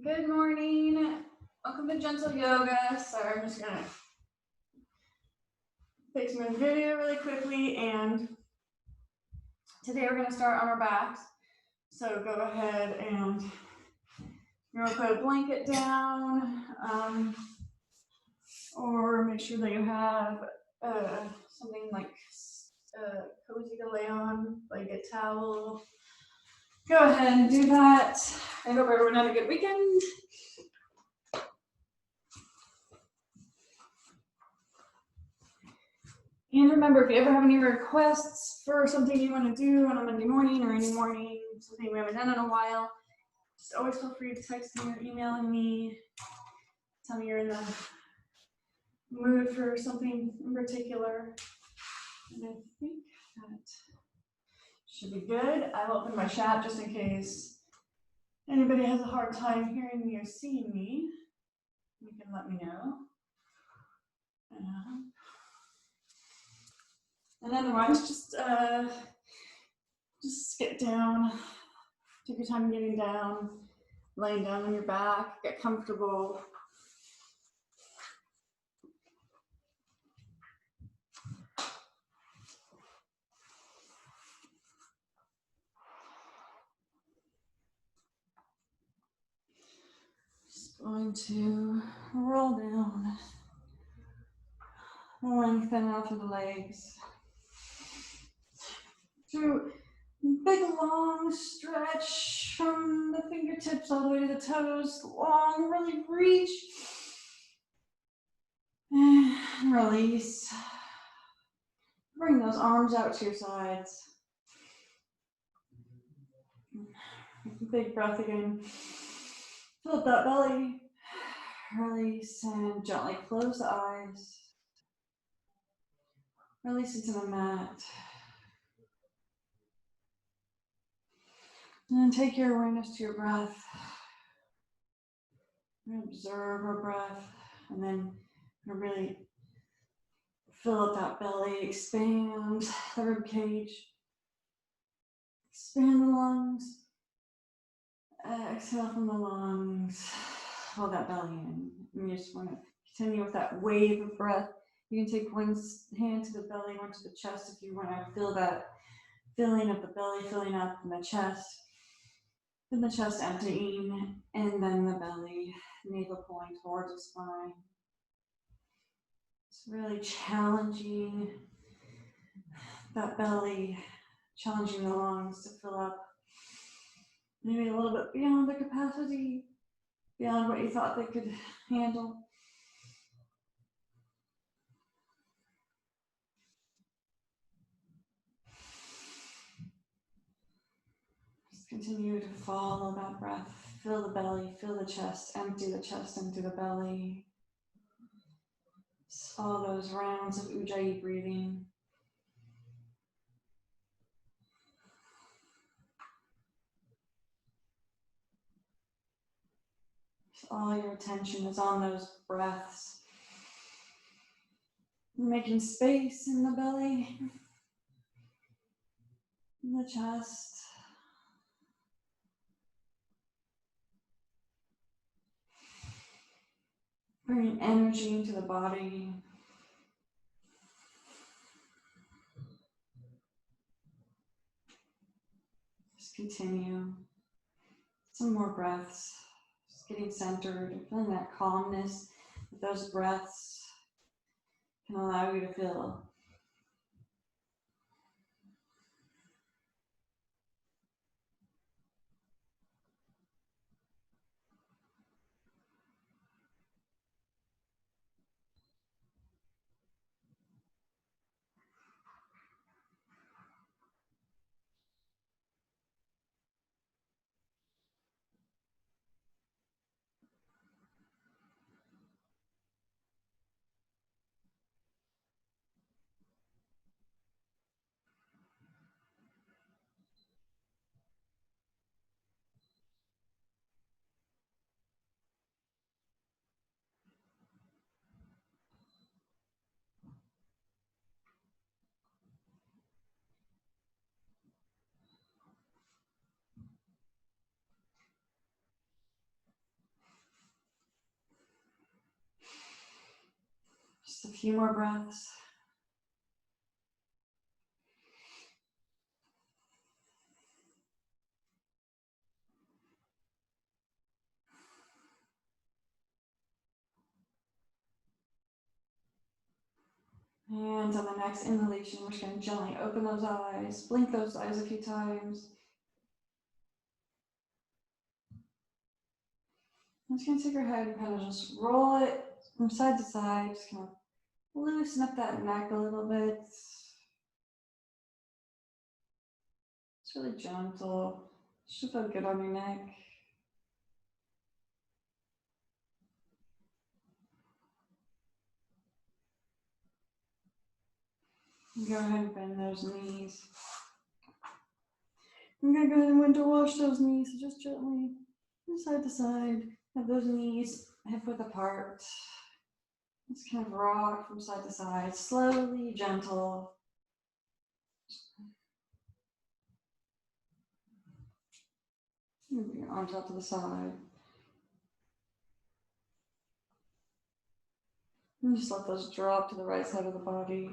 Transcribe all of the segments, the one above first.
Good morning. Welcome to Gentle Yoga. Sorry, I'm just gonna fix my video really quickly, and today we're gonna start on our backs. So go ahead and you're gonna put a blanket down, or make sure that you have something like cozy to lay on, like a towel. Go ahead and do that. I hope everyone had a good weekend. And remember, if you ever have any requests for something you want to do on a Monday morning or any morning, something we haven't done in a while, just always feel free to text me or emailing me. Tell me you're in the mood for something in particular. And I think that should be good. I will open my chat just in case anybody has a hard time hearing me or seeing me. You can let me know. And otherwise, just get down. Take your time getting down, laying down on your back, get comfortable. Just going to roll down, lengthen out through the legs. Do big long stretch from the fingertips all the way to the toes. Long, really reach. And release. Bring those arms out to your sides. Big breath again. Fill up that belly. Release and gently close the eyes. Release into the mat. And then take your awareness to your breath. Observe our breath. And then really fill up that belly. Expand the rib cage. Expand the lungs. Exhale from the lungs. Hold that belly in. And you just want to continue with that wave of breath. You can take one hand to the belly, one to the chest if you want to feel that filling of the belly, filling up in the chest. Then the chest emptying, and then the belly, navel pulling towards the spine. It's really challenging that belly, challenging the lungs to fill up. Maybe a little bit beyond the capacity, beyond what you thought they could handle. Just continue to follow that breath. Fill the belly, fill the chest, empty the belly. Just follow those rounds of Ujjayi breathing. All your attention is on those breaths. Making space in the belly, in the chest. Bringing energy into the body. Just continue. Some more breaths. Just getting centered, feeling that calmness that those breaths can allow you to feel. few more breaths. And on the next inhalation, we're just going to gently open those eyes, blink those eyes a few times. I'm just going to take our head and kind of just roll it from side to side, just kind of loosen up that neck a little bit. It's really gentle. It should feel good on your neck. Go ahead and bend those knees. I'm going to go ahead and window wash those knees, so just gently from side to side. Have those knees hip width apart. Just kind of rock from side to side, slowly, gentle. Bring your arms out to the side. And just let those drop to the right side of the body.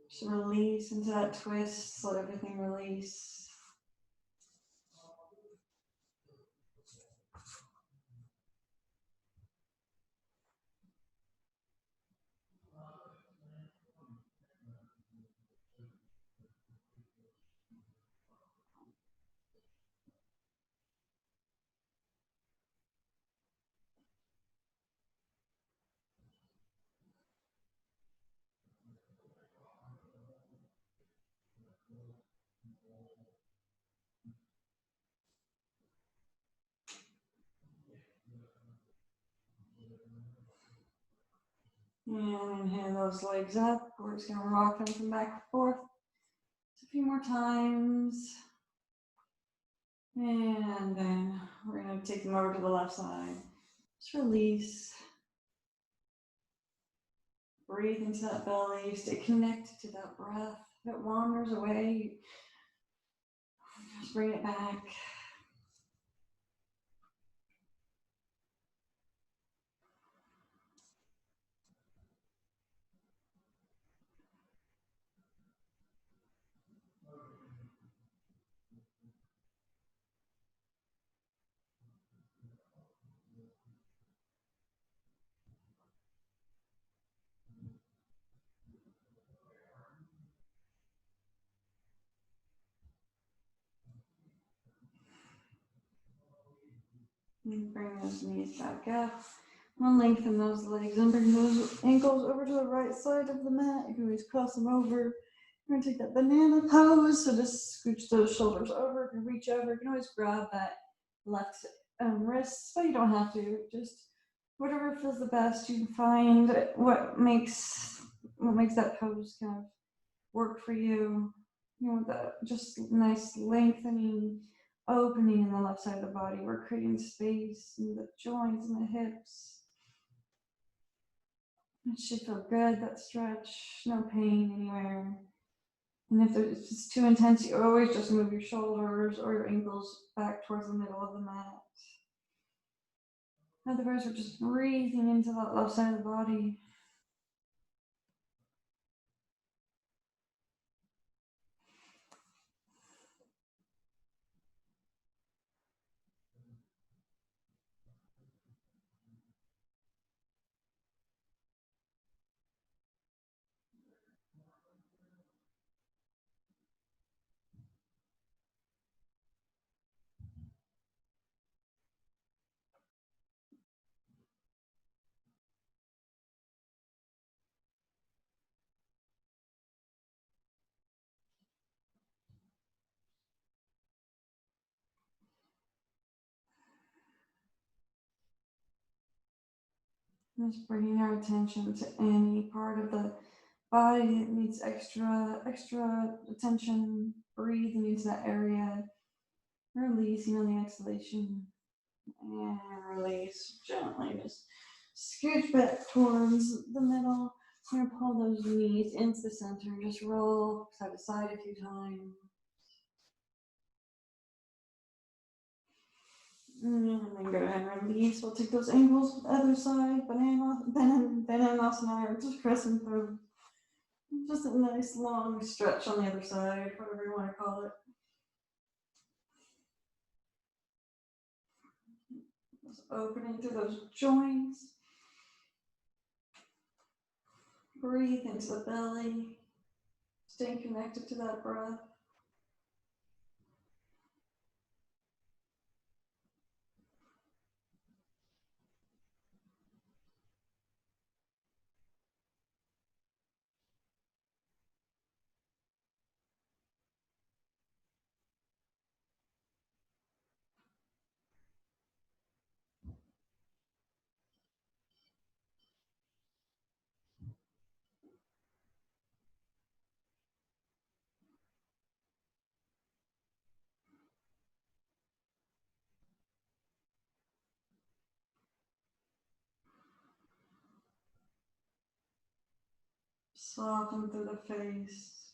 Just release into that twist, let everything release. And inhale those legs up. We're just going to rock them from back and forth. Just a few more times. And then we're going to take them over to the left side. Just release. Breathe into that belly. Stay connected to that breath. If it wanders away, just bring it back. And bring those knees back up. We'll lengthen those legs and bring those ankles over to the right side of the mat. You can always cross them over. We're gonna take that banana pose. So just scooch those shoulders over. You can reach over. You can always grab that left wrist, but you don't have to. Just whatever feels the best. You can find what makes that pose kind of work for you. You know, just nice lengthening, opening in the left side of the body. We're creating space in the joints and the hips. It should feel good, that stretch, no pain anywhere. And if it's too intense, you always just move your shoulders or your ankles back towards the middle of the mat. Otherwise, we're just breathing into that left side of the body. Just bringing our attention to any part of the body that needs extra attention, breathing into that area, releasing on the exhalation, and release gently. Just scooch back towards the middle. You're gonna pull those knees into the center and just roll side to side a few times. And then go ahead and release. We'll take those angles with the other side. Ben and Mouse and I are just pressing through. Just a nice long stretch on the other side, whatever you want to call it. Just opening through those joints. Breathe into the belly. Staying connected to that breath. Soften through the face.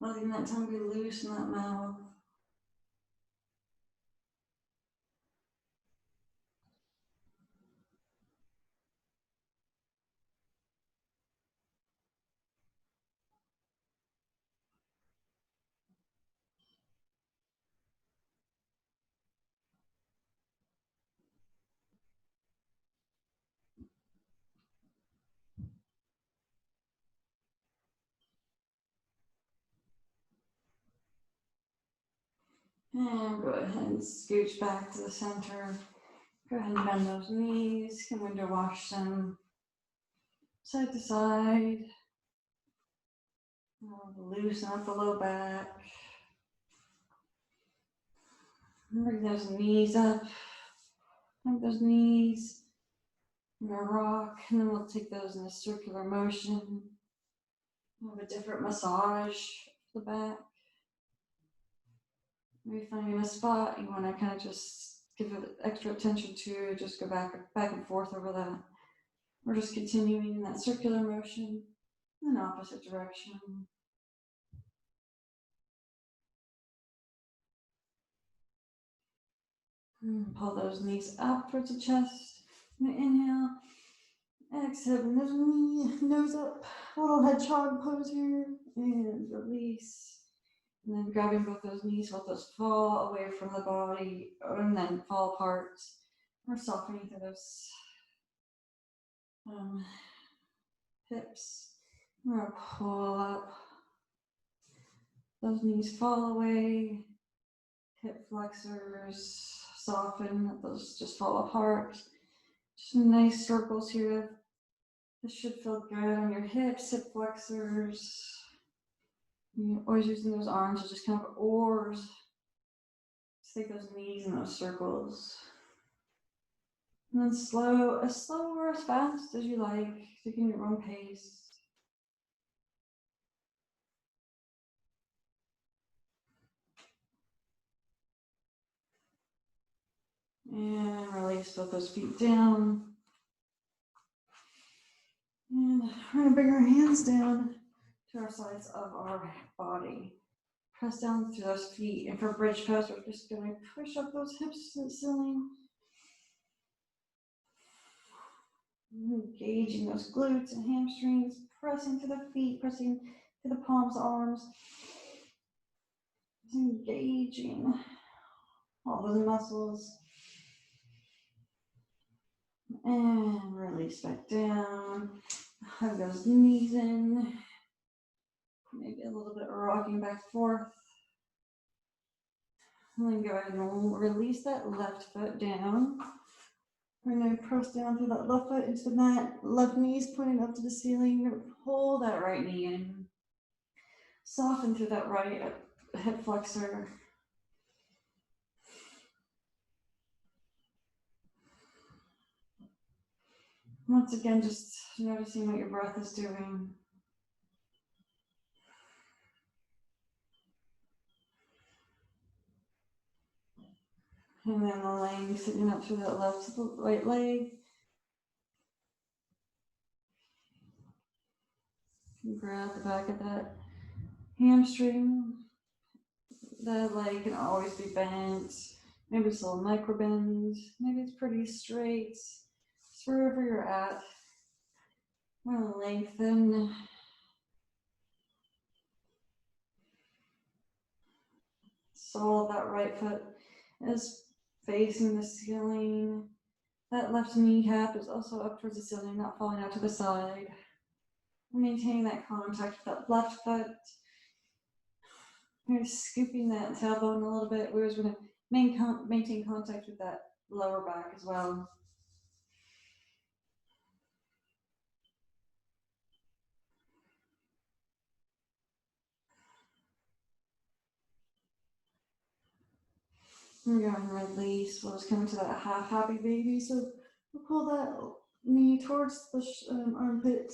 Letting that tongue be loose in that mouth. And go ahead and scooch back to the center. Go ahead and bend those knees. Come window wash them side to side. Loosen up the low back. Bring those knees up. Bring those knees. We're gonna rock, and then we'll take those in a circular motion. We'll have a different massage for the back. Maybe finding a spot you want to kind of just give it extra attention to, just go back and forth over that. We're just continuing in that circular motion in the opposite direction. And pull those knees up towards the chest. Inhale. Exhale, nose up, little hedgehog pose here, and release. And then grabbing both those knees, let those fall away from the body, and then fall apart. We're softening through those hips. We're gonna pull up. Those knees fall away. Hip flexors soften, let those just fall apart. Just nice circles here. This should feel good on your hips, hip flexors. You're always using those arms as just kind of oars. Just take those knees in those circles. And then as slow or as fast as you like, taking your own pace. And release both those feet down. And we're gonna bring our hands down to our sides of our body. Press down through those feet. And for bridge pose, we're just gonna push up those hips to the ceiling. Engaging those glutes and hamstrings, pressing to the feet, pressing to the palms, arms. Engaging all those muscles. And release back down. Hug those knees in. Maybe a little bit of rocking back and forth. And then go ahead and release that left foot down. We're going to press down through that left foot into the mat. Left knee's pointing up to the ceiling. You're going to pull that right knee in. Soften through that right hip flexor. Once again, just noticing what your breath is doing. And then the leg, sitting up through that left to the right leg. Grab the back of that hamstring. The leg can always be bent. Maybe it's a little micro bend. Maybe it's pretty straight. Just wherever you're at. I'm gonna lengthen. Sole of that right foot is facing the ceiling. That left kneecap is also up towards the ceiling, not falling out to the side. Maintaining that contact with that left foot. You're scooping that tailbone a little bit. We always want to maintain contact with that lower back as well. We're going to release. We'll just come into that half happy baby. So we'll pull that knee towards the armpit.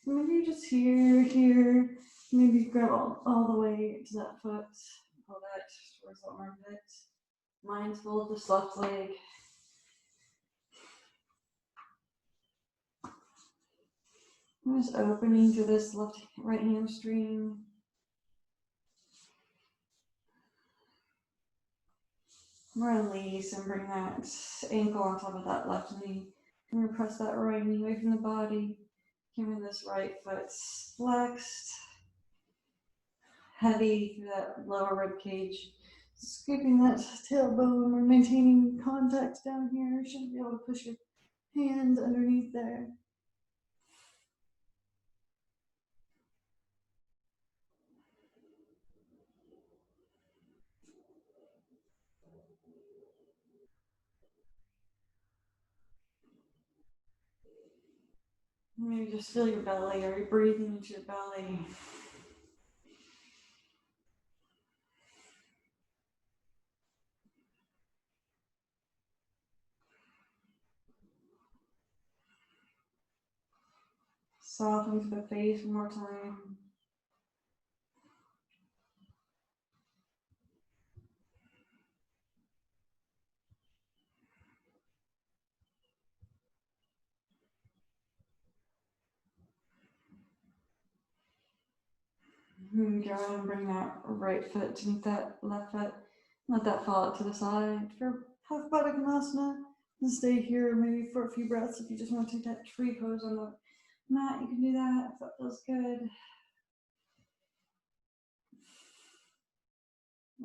Maybe just here. Maybe grab all the way to that foot. Pull that towards the armpit. Mindful of this left leg. I'm just opening to this right hamstring. Release and bring that ankle on top of that left knee. I'm going to press that right knee away from the body. Keeping this right foot flexed. Heavy through that lower rib cage. Scooping that tailbone. We're maintaining contact down here. You shouldn't be able to push your hand underneath there. Maybe just feel your belly, or you're breathing into your belly. Soften to the face one more time. Go ahead and bring that right foot to meet that left foot. Let that fall out to the side for half Baddha Konasana. And stay here maybe for a few breaths. If you just want to take that tree pose on the mat, you can do that if that feels good.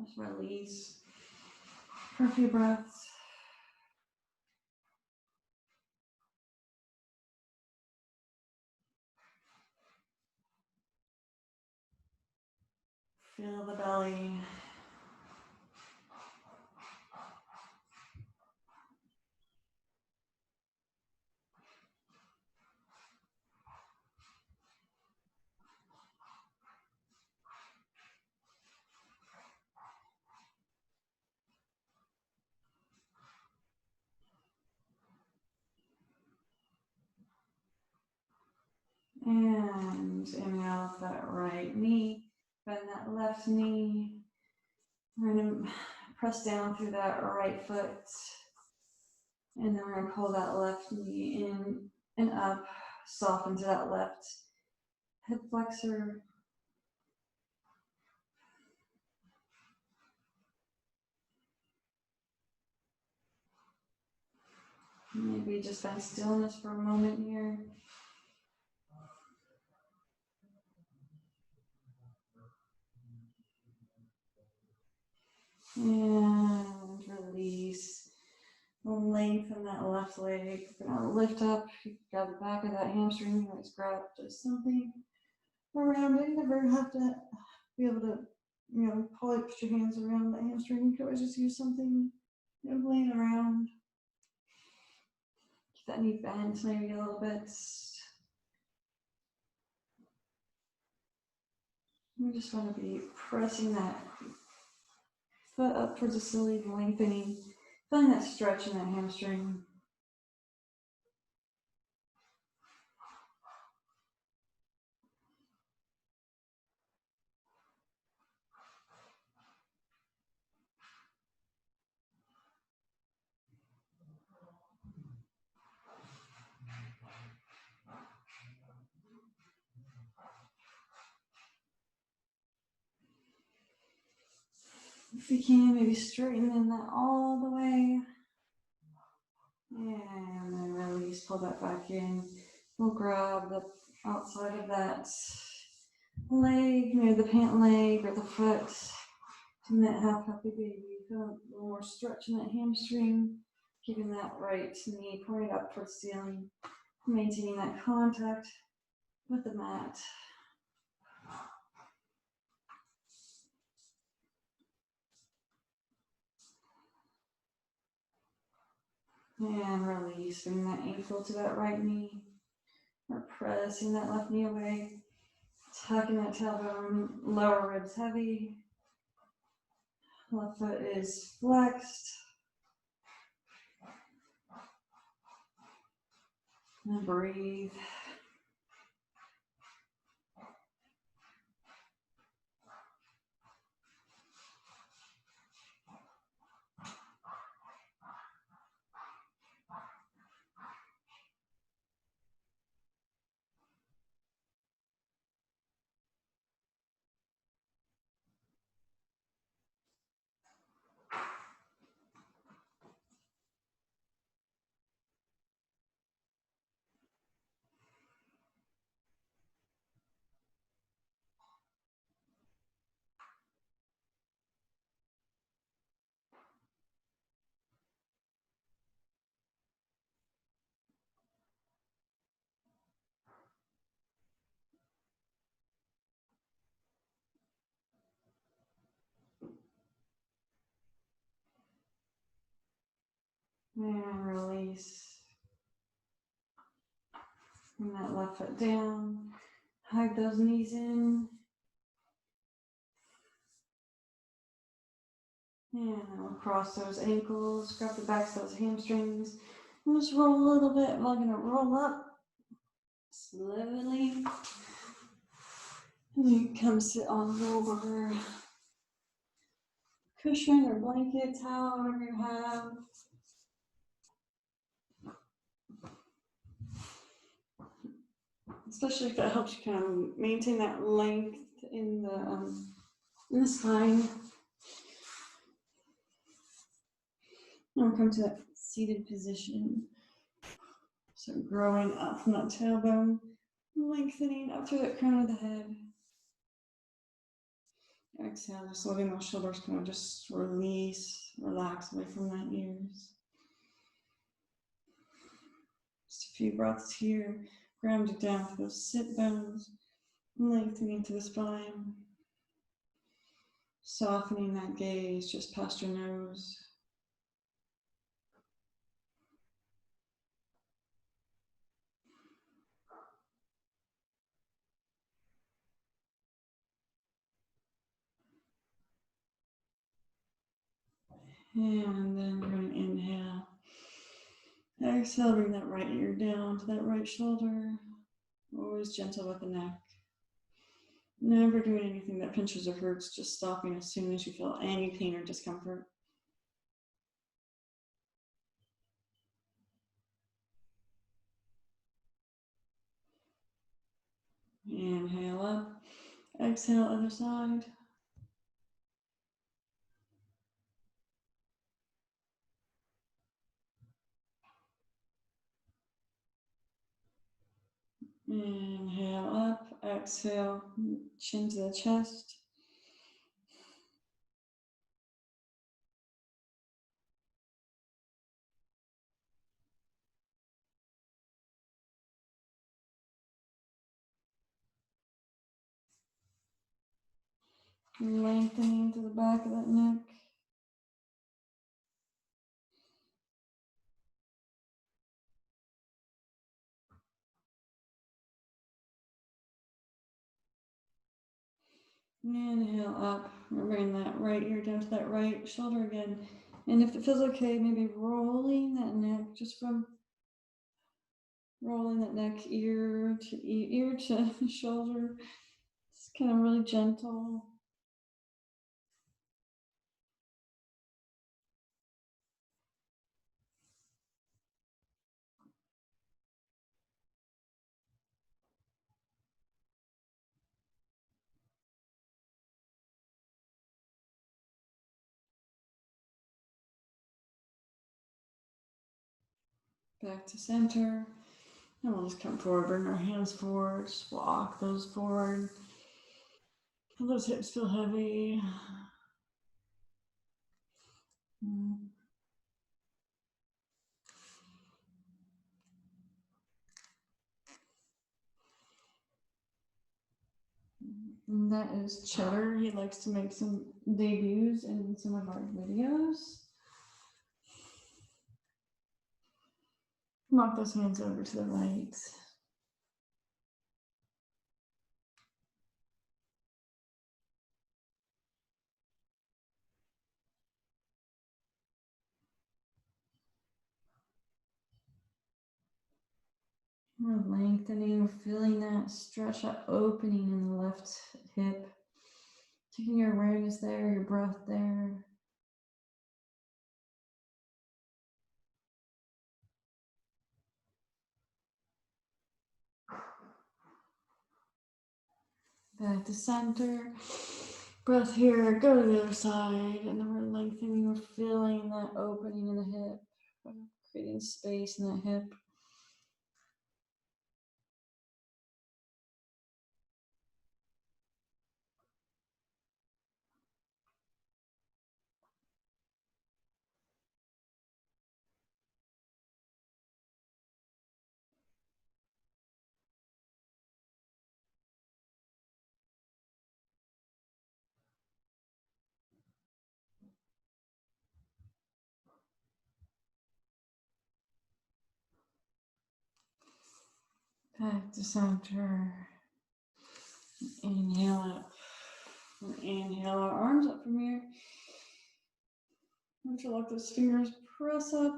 Just release for a few breaths. Feel the belly. And inhale with that right knee. Bend that left knee. We're going to press down through that right foot. And then we're going to pull that left knee in and up. Soften to that left hip flexor. Maybe just find stillness for a moment here. And release. Lengthen that left leg. We're gonna lift up. You grab the back of that hamstring. You always grab just something around it. You never have to be able to, put your hands around the hamstring. You can always just use something, laying around. Keep that knee bent maybe a little bit. We just want to be pressing that foot up towards the ceiling, lengthening, feeling that stretch in that hamstring. If we can, maybe straighten that all the way. And then release, pull that back in. We'll grab the outside of that leg, maybe the pant leg or the foot. And that half happy baby. Feel a little more stretch in that hamstring. Keeping that right knee pointed up towards the ceiling. Maintaining that contact with the mat. And releasing that ankle to that right knee. Or pressing that left knee away. Tucking that tailbone, lower ribs heavy. Left foot is flexed. And breathe. And release. Bring that left foot down. Hug those knees in. And then we'll cross those ankles, grab the backs of those hamstrings. And just roll a little bit. We're going to roll up slowly. And then you come sit on the over cushion or blanket, towel, whatever you have. Especially if that helps you kind of maintain that length in the spine. Now we'll come to that seated position. So growing up from that tailbone, lengthening up through that crown of the head. Exhale, just letting those shoulders kind of just release, relax away from that ears. Just a few breaths here, grounded down to those sit bones, lengthening to the spine. Softening that gaze just past your nose. And then we're going to inhale. Exhale, bring that right ear down to that right shoulder. Always gentle with the neck. Never doing anything that pinches or hurts, just stopping as soon as you feel any pain or discomfort. Inhale up. Exhale, other side. Inhale up, exhale, chin to the chest. Lengthening to the back of that neck. Inhale up, bring that right ear down to that right shoulder again. And if it feels okay, maybe rolling that neck, just from rolling that neck ear to shoulder. It's kind of really gentle. Back to center. And we'll just come forward, bring our hands forward, just walk those forward. Feel those hips feel heavy. And that is Cheddar. He likes to make some debuts in some of our videos. Walk those hands over to the right. We're lengthening, feeling that stretch, that opening in the left hip. Taking your awareness there, your breath there. Back to center. Breath here, go to the other side, and then we're lengthening, we're feeling that opening in the hip, creating space in that hip. Back to center. Inhale up. Inhale our arms up from here. Interlock those fingers, press up.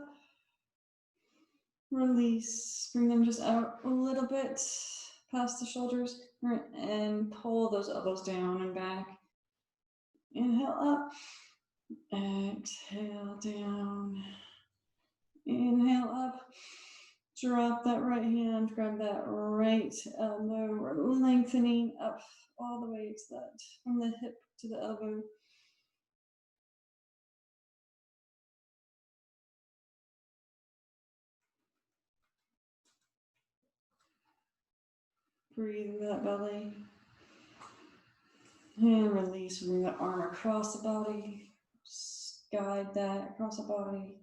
Release. Bring them just out a little bit past the shoulders and pull those elbows down and back. Inhale up. Exhale down. Inhale up. Drop that right hand, grab that right elbow. We're lengthening up all the way to that, from the hip to the elbow. Breathe into that belly. And release, bring the arm across the body. Just guide that across the body.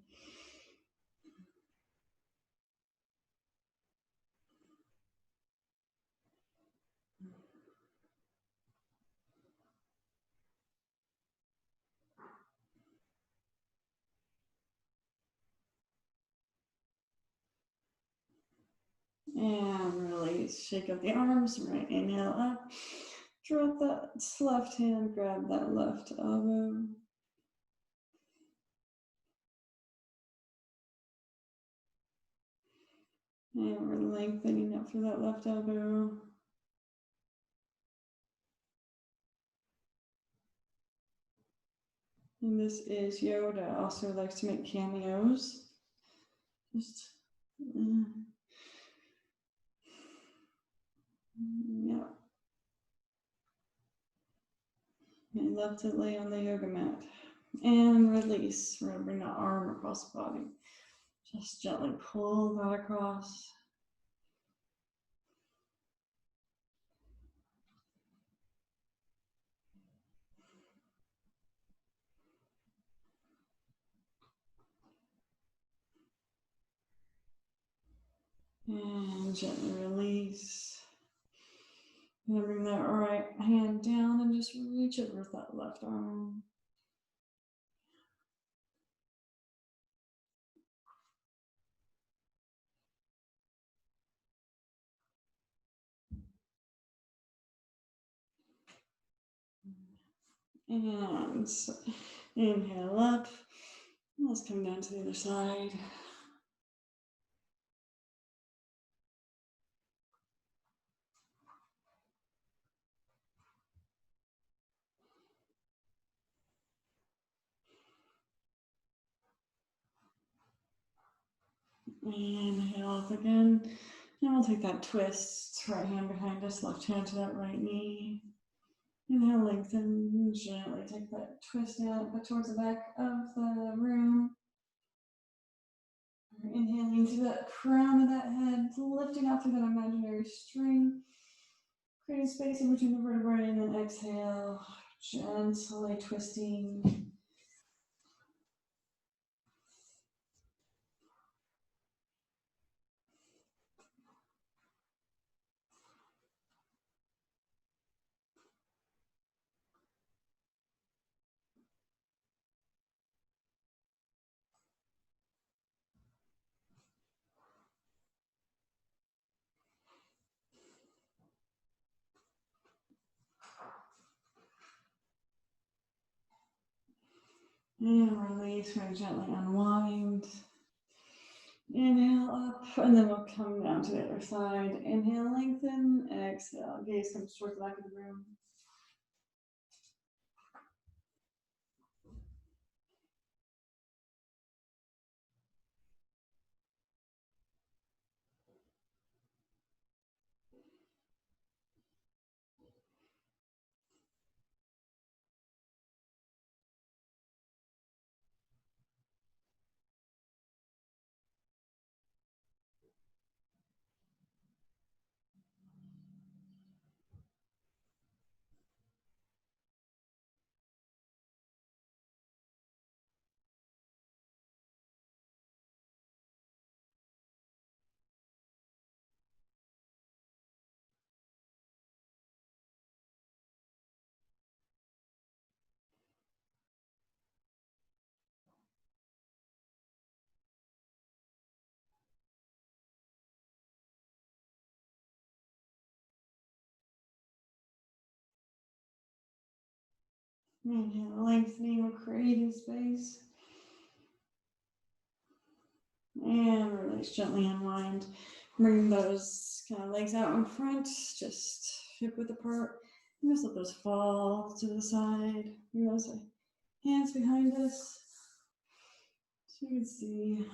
And release, shake up the arms, right inhale up. Drop that left hand, grab that left elbow. And we're lengthening up through that left elbow. And this is Yoda, also likes to make cameos. Just, yeah. And left it lay on the yoga mat. And release. We're gonna bring the arm across the body. Just gently pull that across. And gently release. And bring that right hand down and just reach over with that left arm. And inhale up. Let's come down to the other side. Inhale up again. And we'll take that twist. Right hand behind us, left hand to that right knee. Inhale, lengthen, gently take that twist out, but towards the back of the room. Inhaling through that crown of that head, lifting up through that imaginary string, creating space in between the vertebrae, and then exhale, gently twisting. And release, we're going to gently unwind. Inhale up, and then we'll come down to the other side. Inhale, lengthen, exhale. Gaze comes towards the back of the room. Inhale, lengthening, we're creating space. And release, gently unwind. Bring those kind of legs out in front, just hip width apart. And just let those fall to the side. Bring those hands behind us, so you can see.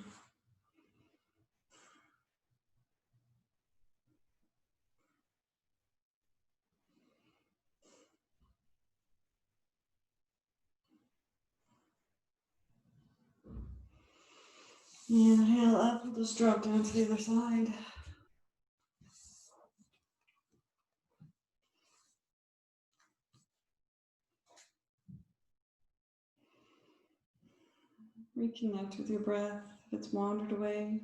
Inhale up, we'll just drop down to the other side. Reconnect with your breath if it's wandered away.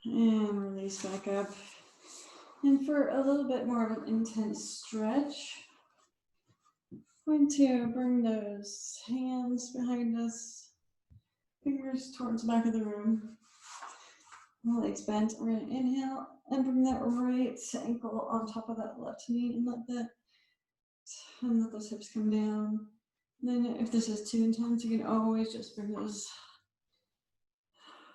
And release back up. And for a little bit more of an intense stretch, I'm going to bring those hands behind us, fingers towards the back of the room. Legs bent. We're going to inhale and bring that right ankle on top of that left knee and let those hips come down. And then if this is too intense, you can always just bring those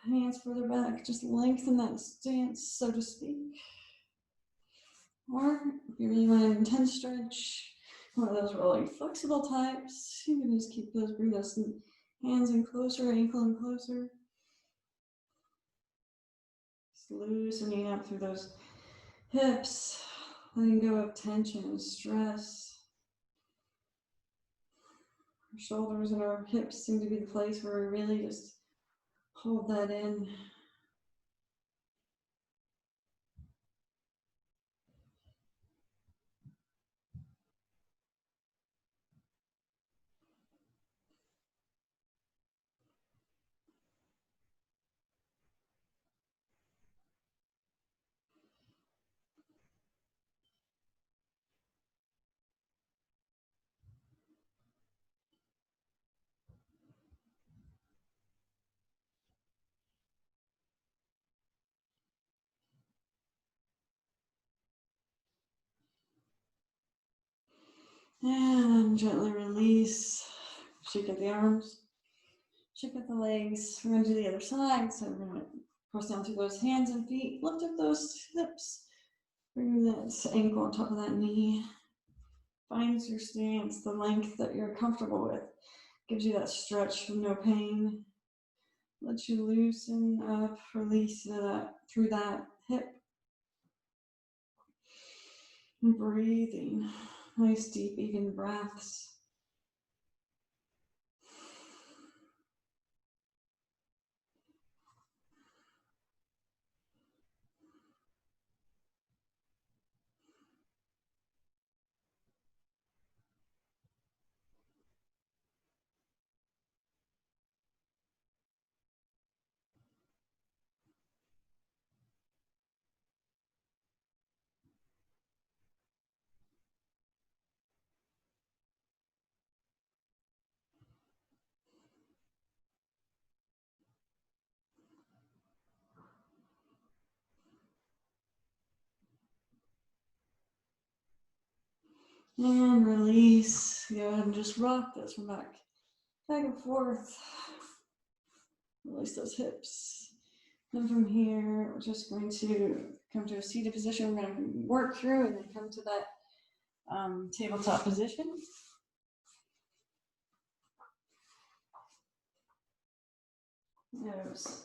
hands further back, just lengthen that stance, so to speak. Or if you really want an intense stretch, one of those really flexible types, you can just bring those hands in closer, ankle in closer. Just loosening up through those hips, letting go of tension and stress. Our shoulders and our hips seem to be the place where we really just hold that in. And gently release. Shake out the arms. Shake out the legs. We're going to do the other side. So we're going to press down through those hands and feet. Lift up those hips. Bring that ankle on top of that knee. Find your stance, the length that you're comfortable with. Gives you that stretch with no pain. Let you loosen up, release that through that hip. And breathing, nice deep even breaths. And release. Go ahead and just rock this from back and forth. Release those hips. Then from here, we're just going to come to a seated position. We're going to work through and then come to that tabletop position. Those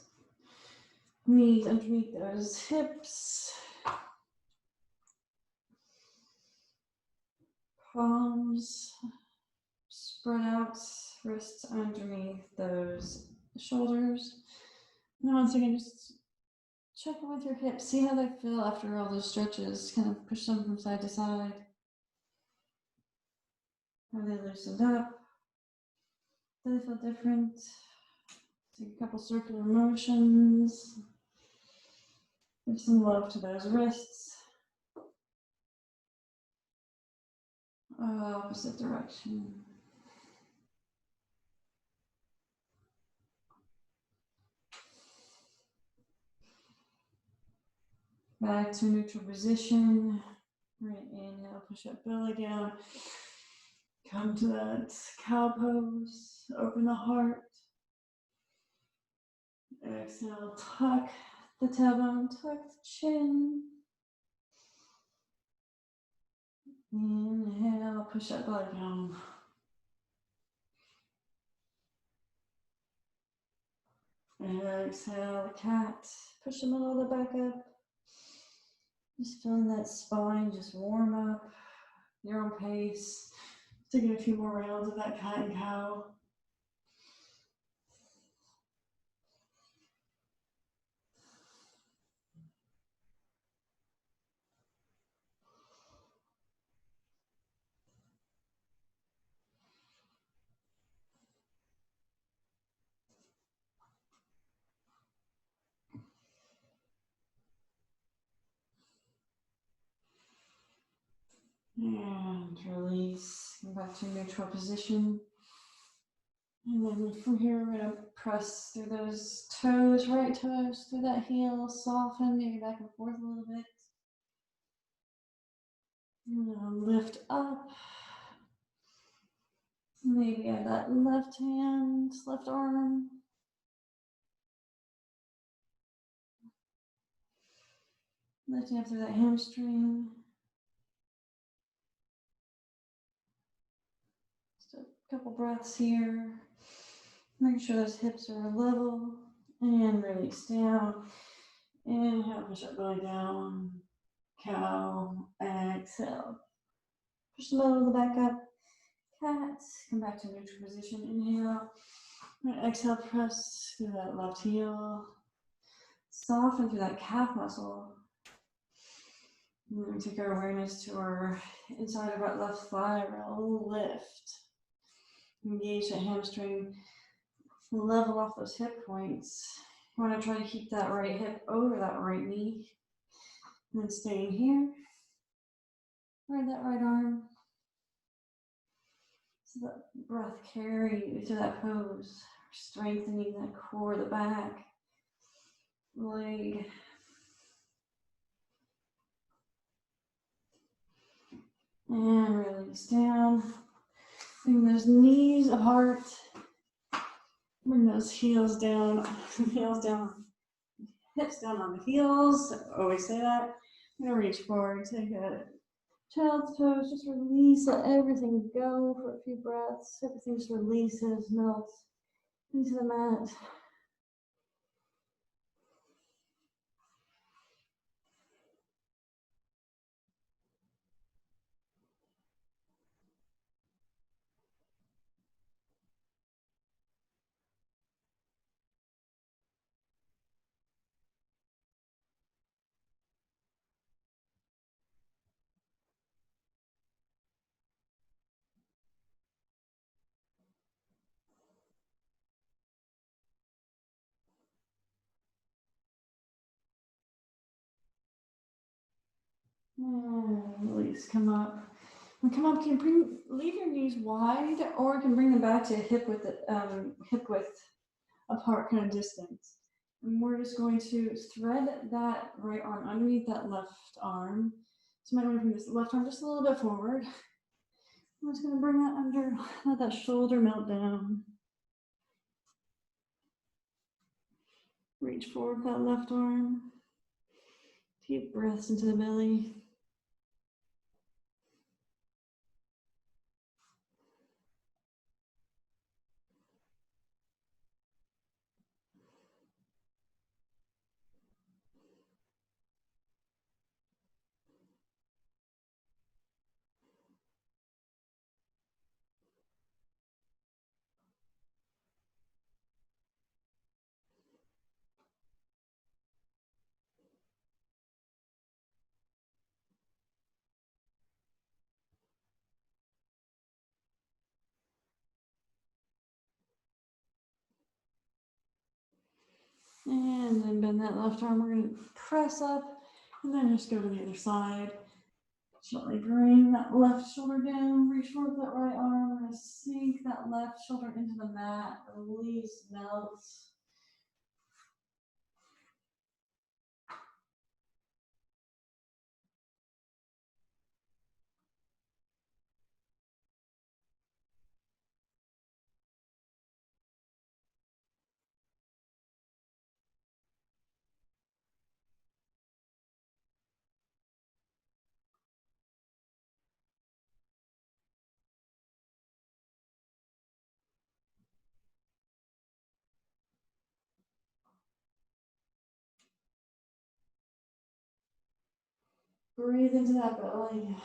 knees underneath those hips. Palms spread out, wrists underneath those shoulders. And once again, just check in with your hips. See how they feel after all those stretches. Kind of push them from side to side. Have they loosened up? Do they feel different? Take a couple circular motions. Give some love to those wrists. Opposite direction. Back to neutral position. Right, inhale, push up belly down. Come to that cow pose. Open the heart. Exhale, tuck the tailbone, tuck the chin. Inhale, push up belly down. Exhale, cat. Push the middle of the back up. Just feeling that spine just warm up. Your own pace. Taking a few more rounds of that cat and cow. And release. Come back to neutral position. And then from here, we're going to press through those toes, right toes, through that heel, soften, maybe back and forth a little bit. And lift up. Maybe add that left hand, left arm. Lifting up through that hamstring. Just a couple breaths here. Making sure those hips are level. And release down. Inhale, push that belly down. Cow. Exhale. Push the middle of the back up. Cat. Come back to neutral position. Inhale. And exhale, press through that left heel. Soften through that calf muscle. And then take our awareness to our inside of our left thigh. We'll lift. Engage that hamstring. Level off those hip points. You want to try to keep that right hip over that right knee. And then staying here. Ride that right arm. So that breath carry you to that pose. Strengthening that core, the back, leg. And release down. Bring those knees apart. Bring those heels down, hips down on the heels. Always say that. I'm gonna reach forward, take a child's pose, just release, let everything go for a few breaths. Everything just releases, melts into the mat. And release, come up. And come up, you can leave your knees wide, or you can bring them back to hip width apart kind of distance. And we're just going to thread that right arm underneath that left arm. So you might want to bring this left arm just a little bit forward. I'm just going to bring that under, let that shoulder melt down. Reach forward with that left arm. Deep breaths into the belly. And then bend that left arm. We're going to press up and then just go to the other side. Gently bring that left shoulder down, reach forward with that right arm. We're going to sink that left shoulder into the mat, release, melt. Breathe into that belly.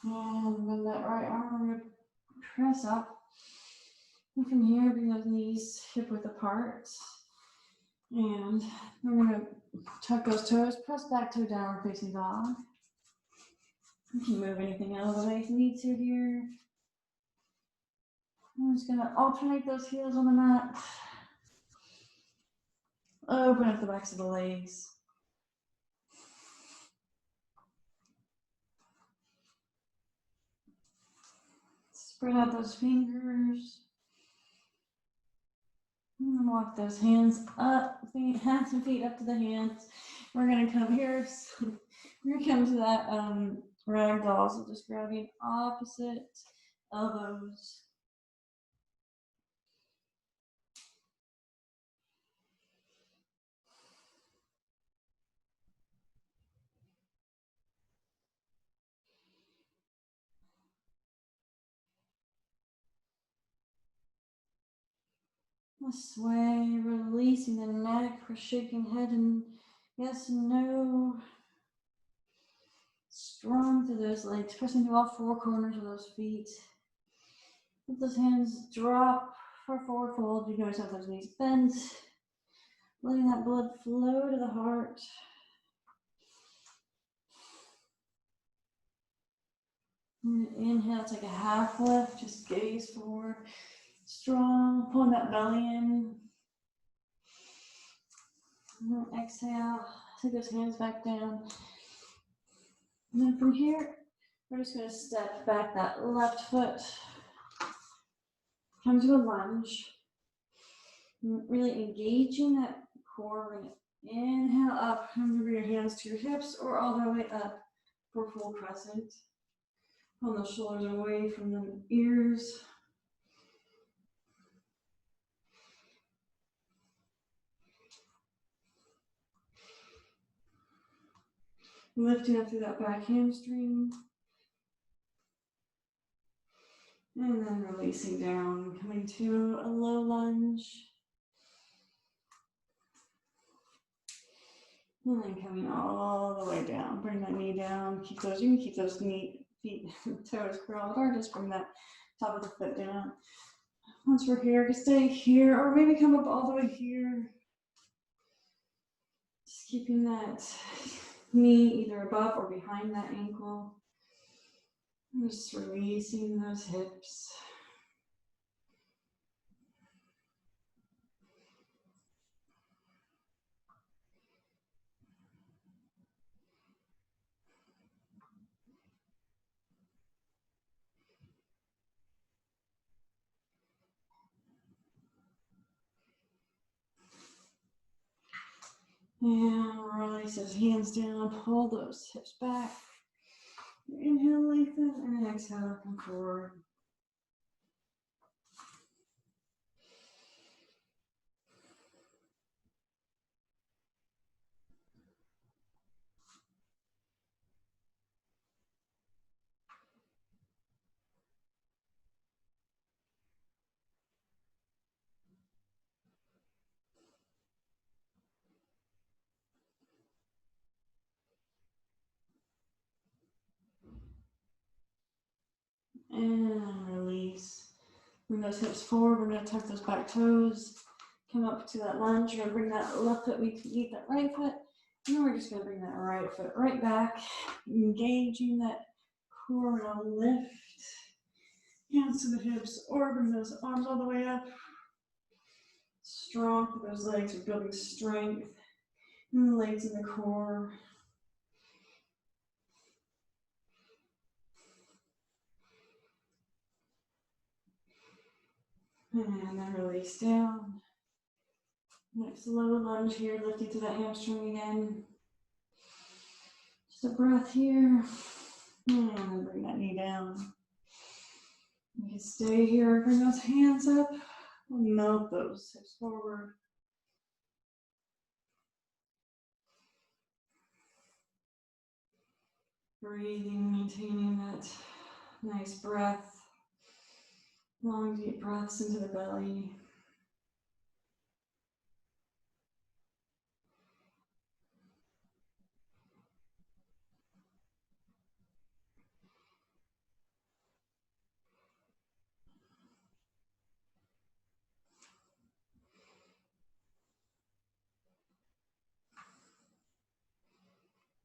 And bend that right arm. We're going to press up. And from here, bring those knees hip width apart. And we're going to tuck those toes, press back to a downward facing dog. You can move anything out of the way if you need to here. I'm just going to alternate those heels on the mat. Open up the backs of the legs. Spread out those fingers. And walk those hands up, hands and feet up to the hands. We're going to come here. We're going to come to that ragdoll. So just grabbing opposite elbows. Sway, releasing the neck for shaking head and yes, no. Strong through those legs, pressing through all four corners of those feet. Let those hands drop for forward fold. You notice how those knees bent. Letting that blood flow to the heart. And inhale, take a half lift, just gaze forward. Strong, pulling that belly in. And exhale, take those hands back down. And then from here, we're just going to step back that left foot. Come to a lunge. Really engaging that core. We're going to inhale up, come to bring your hands to your hips or all the way up for full crescent. Pull the shoulders away from the ears. Lifting up through that back hamstring. And then releasing down, coming to a low lunge. And then coming all the way down. Bring that knee down. Keep those, you can keep those feet, toes curled, or just bring that top of the foot down. Once we're here, just stay here, or maybe come up all the way here. Just keeping that knee either above or behind that ankle. And just releasing those hips. And release those hands down, pull those hips back. Inhale, lengthen, and exhale, come forward. And release. Bring those hips forward. We're going to tuck those back toes. Come up to that lunge. You're going to bring that left foot meet that right foot. And then we're just going to bring that right foot right back. Engaging that core. We're going to lift. Hands to the hips. Or bring those arms all the way up. Strong for those legs. We're building strength in the legs and the core. And then release down. Next low lunge here, lifting to that hamstring again. Just a breath here. And then bring that knee down. You can stay here, bring those hands up. Melt those hips forward. Breathing, maintaining that nice breath. Long, deep breaths into the belly.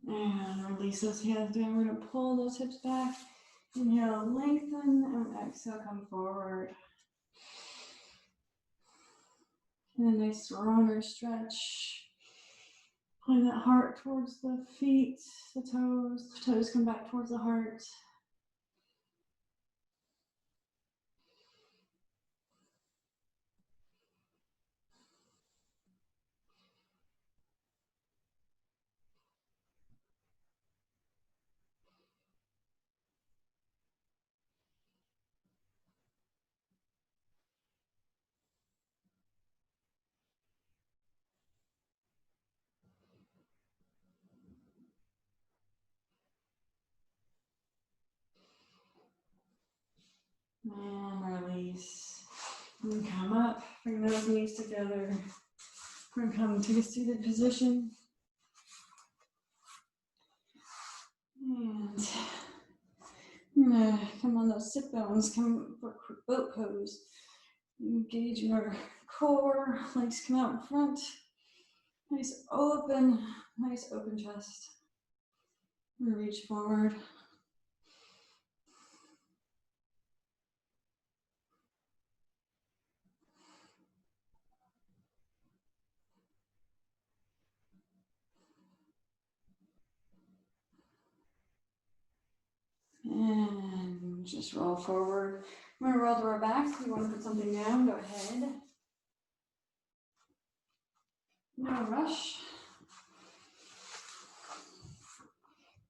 And release those hands down. We're going to pull those hips back. Inhale, lengthen, and exhale, come forward. And a nice stronger stretch. Pulling that heart towards the feet, the toes come back towards the heart. And release. And come up, bring those knees together. We're going to come to a seated position. And we're going to come on those sit bones, come for a quick boat pose. Engage your core, legs come out in front. Nice open chest. Reach forward. And just roll forward. I'm going to roll to our backs. If you want to put something down, go ahead. No rush.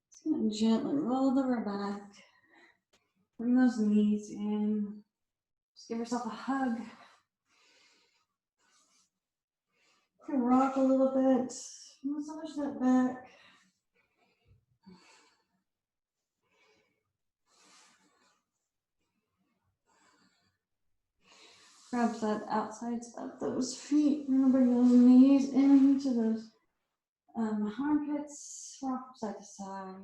Just going to gently roll the rear back. Bring those knees in. Just give yourself a hug. You can rock a little bit. Massage that back. Grab that outsides of those feet. We're going to bring those knees into those Armpits rock from side to side.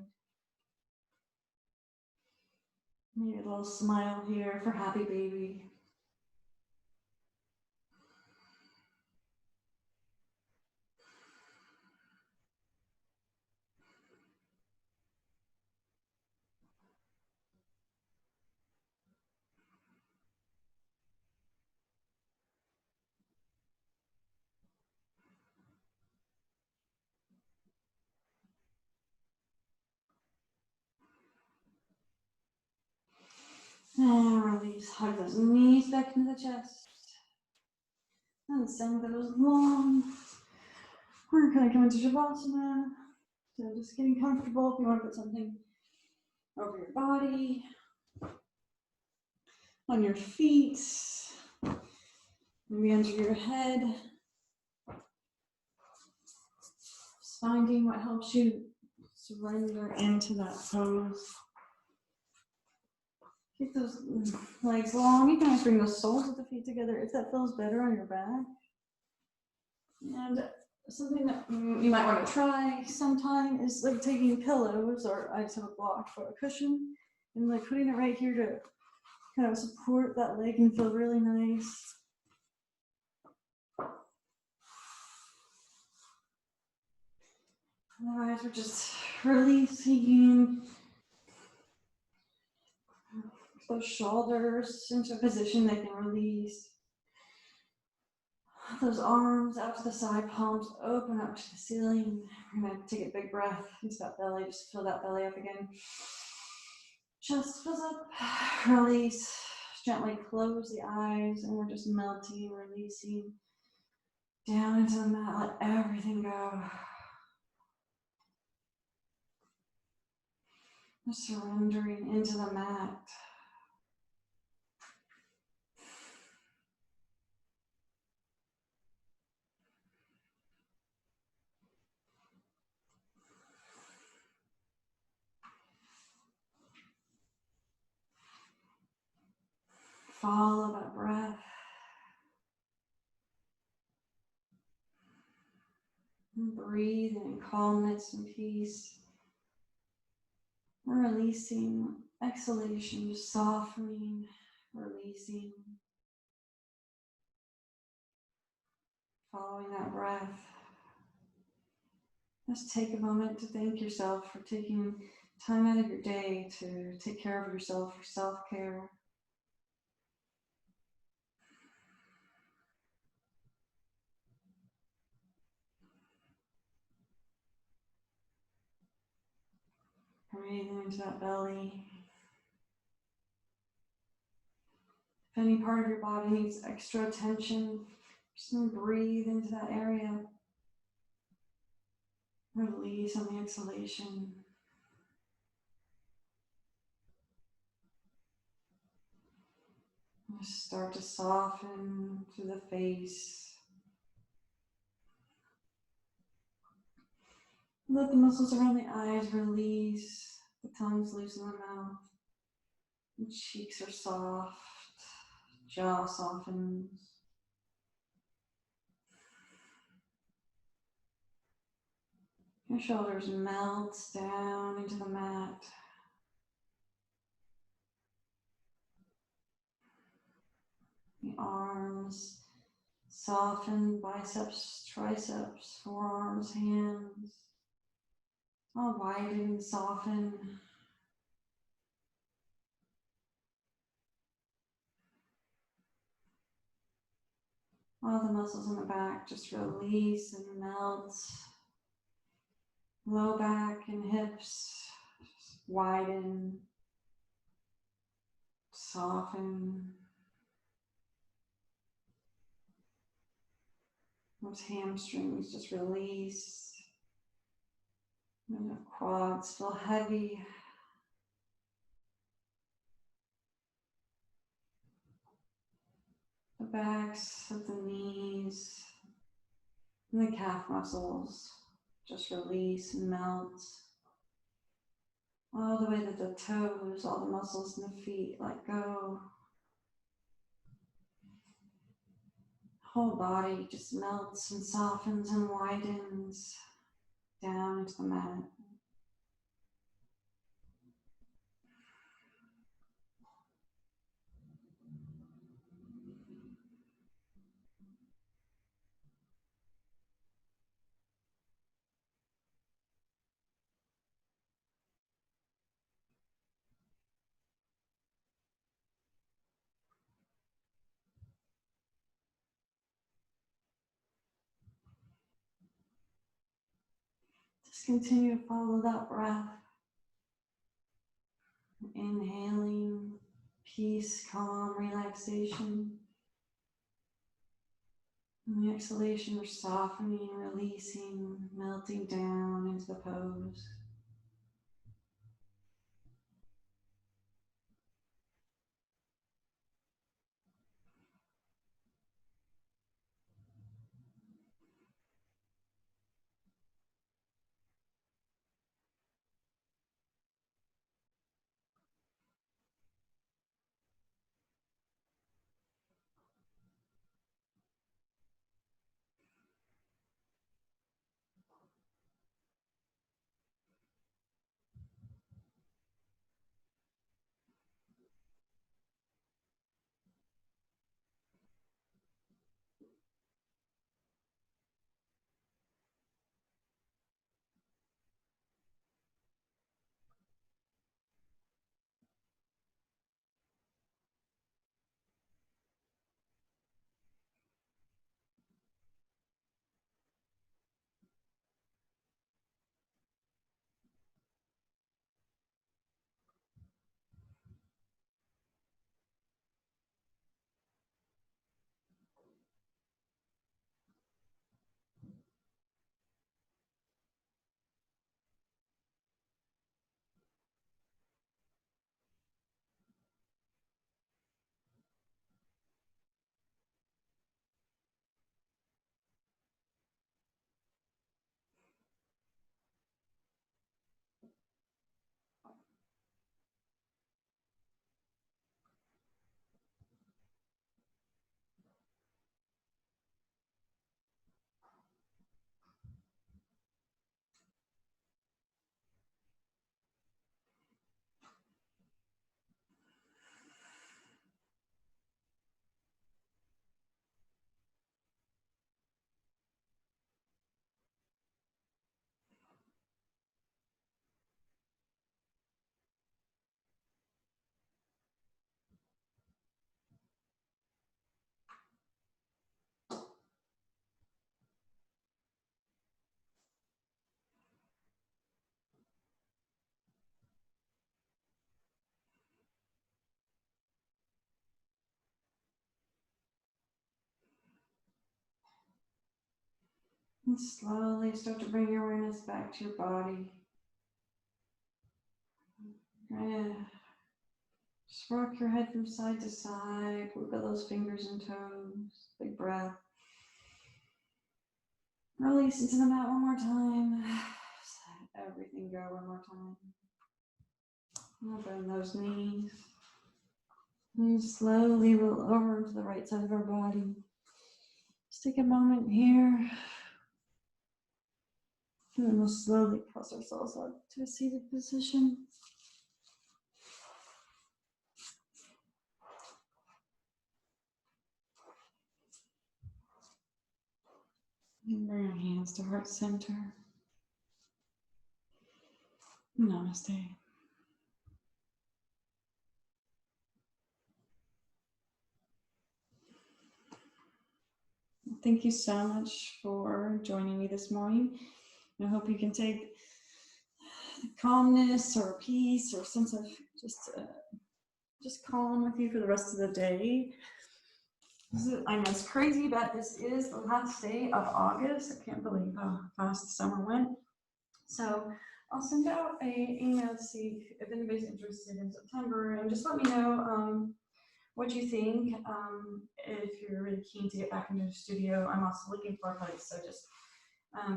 Maybe a little smile here for happy baby. And release, hug those knees back into the chest. And send those long. We're gonna come into Shavasana. So just getting comfortable. If you want to put something over your body, on your feet, maybe under your head. Just finding what helps you surrender into that pose. Keep those legs long. You can always bring the soles of the feet together if that feels better on your back. And something that you might want to try sometime is like taking pillows, or I just have a block for a cushion, and like putting it right here to kind of support that leg and feel really nice. Otherwise, we're just releasing those shoulders into a position they can release. Those arms out to the side, palms open up to the ceiling. We're gonna take a big breath into that belly, just fill that belly up again. Chest fills up, release, gently close the eyes, and we're just melting, releasing down into the mat, let everything go. Just surrendering into the mat. Follow that breath. And breathe in calmness and peace. We're releasing, exhalation, just softening, releasing. Following that breath. Just take a moment to thank yourself for taking time out of your day to take care of yourself for self-care. Breathing into that belly. If any part of your body needs extra attention, just breathe into that area. Release on the exhalation. Just start to soften through the face. Let the muscles around the eyes release. The tongue's loose in the mouth. The cheeks are soft. Jaw softens. Your shoulders melt down into the mat. The arms soften, biceps, triceps, forearms, hands. All widen, soften. All the muscles in the back just release and melt. Low back and hips just widen, soften. Those hamstrings just release. And the quads feel heavy. The backs of the knees and the calf muscles just release and melt. All the way to the toes, all the muscles in the feet let go. Whole body just melts and softens and widens. down into the mat. Just continue to follow that breath. Inhaling peace, calm, relaxation. And the exhalation, we're softening, releasing, melting down into the pose. And slowly start to bring your awareness back to your body. Kind of just rock your head from side to side, wiggle those fingers and toes. Big breath. Release into the mat one more time. Let everything go one more time. I'll bend those knees. And slowly roll over to the right side of our body. Just take a moment here. And then we'll slowly press ourselves up to a seated position. And bring our hands to heart center. Namaste. Thank you so much for joining me this morning. I hope you can take calmness or peace or sense of just calm with you for the rest of the day. I know it's crazy, but this is the last day of August. I can't believe how fast the summer went. So I'll send out an email to see if anybody's interested in September, and just let me know what you think. If you're really keen to get back into the studio, I'm also looking for a place. So just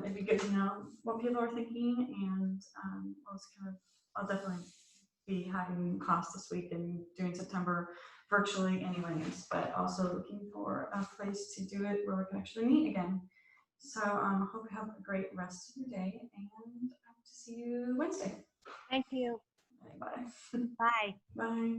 it'd be good to know what people are thinking, and I'll definitely be having class this week and doing September virtually anyways, but also looking for a place to do it where we can actually meet again. So hope you have a great rest of your day, and I hope to see you Wednesday. Thank you. Bye. Bye. Bye.